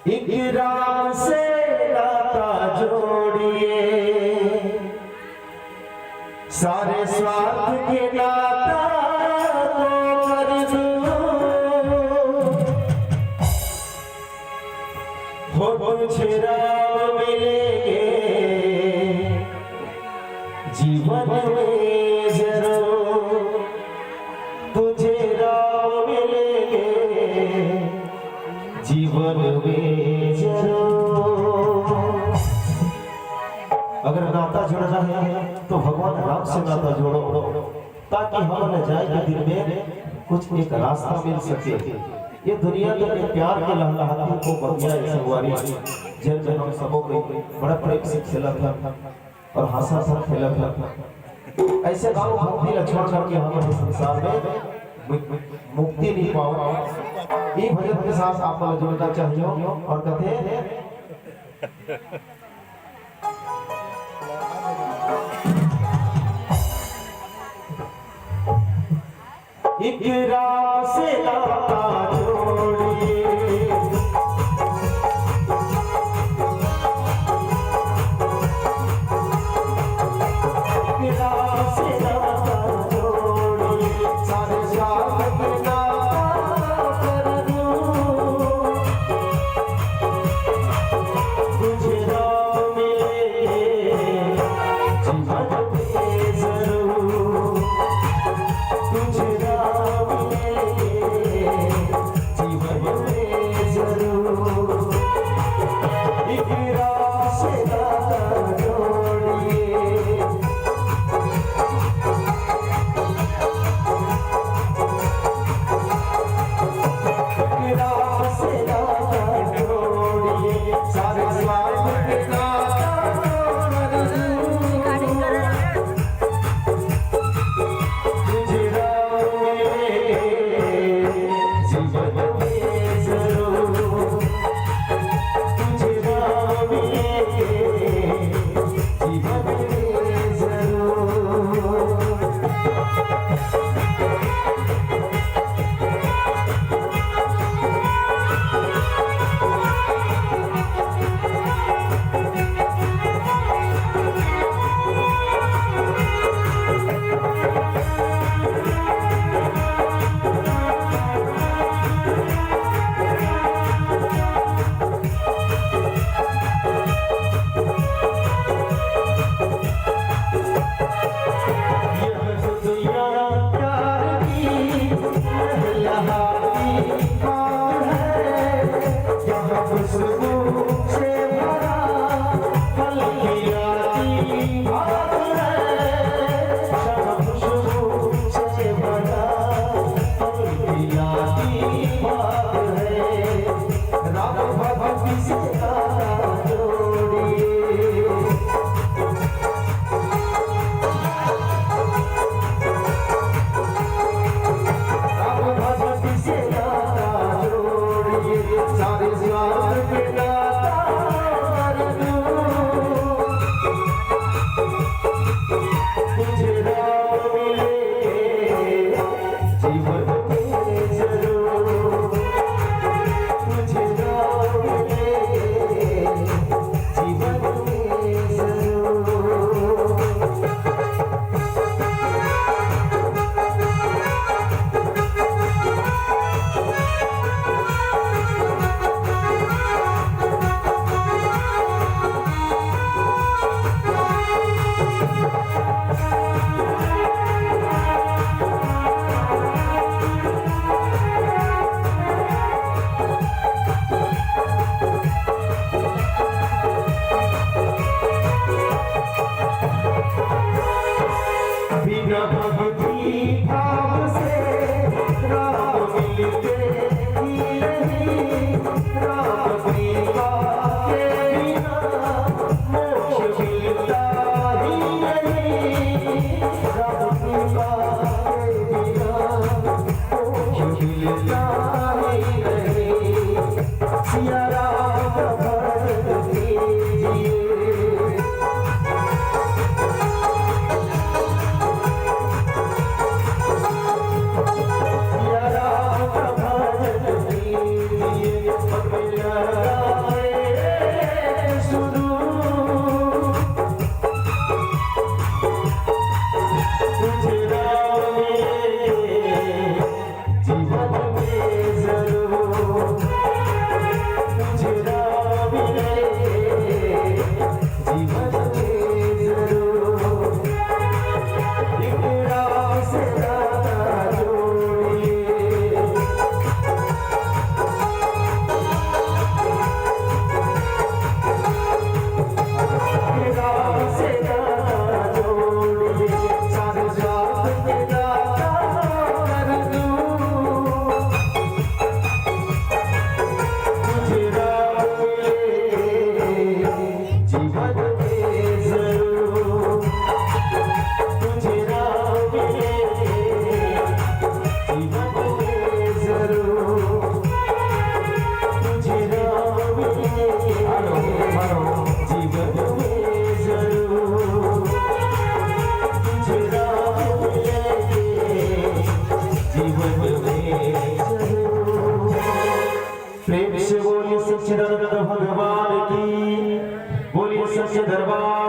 इकराम से नाता जोड़िए, सारे स्वार्थ के नाता तो कर दो, हो तुझे राम मिलेंगे जीवन में जरूर, तुझे राम मिलेंगे जीवन में जरूर। अगर नाता जोड़ना है तो भगवान राम से नाता जोड़ो, ताकि हम न जाए के दिन में कुछ एक रास्ता मिल सके। ये दुनिया तो एक प्यार के लहलहाती को बगिया संगवारी, जिनमें हम सबों को बड़ा प्रेम से खेला था और हंसा सा खेला था। ऐसे गाँव भक्ति लक्षण करके हम इस संसार में मुक्ति नहीं पाओ। ये भजन के साथ आप जुड़ना चाहिए और कहते हैं इकराम से नाता जोड़िए, इकराम से नाता जोड़िए, सारे स्वार्थ के नाता कर दूं, तुझे राम मिलेंगे जीवन में जरूर, तुझे Yeah. प्रेम से बोलिए सच्चिदानंद भगवान की, बोलिए सच्चे दरबार।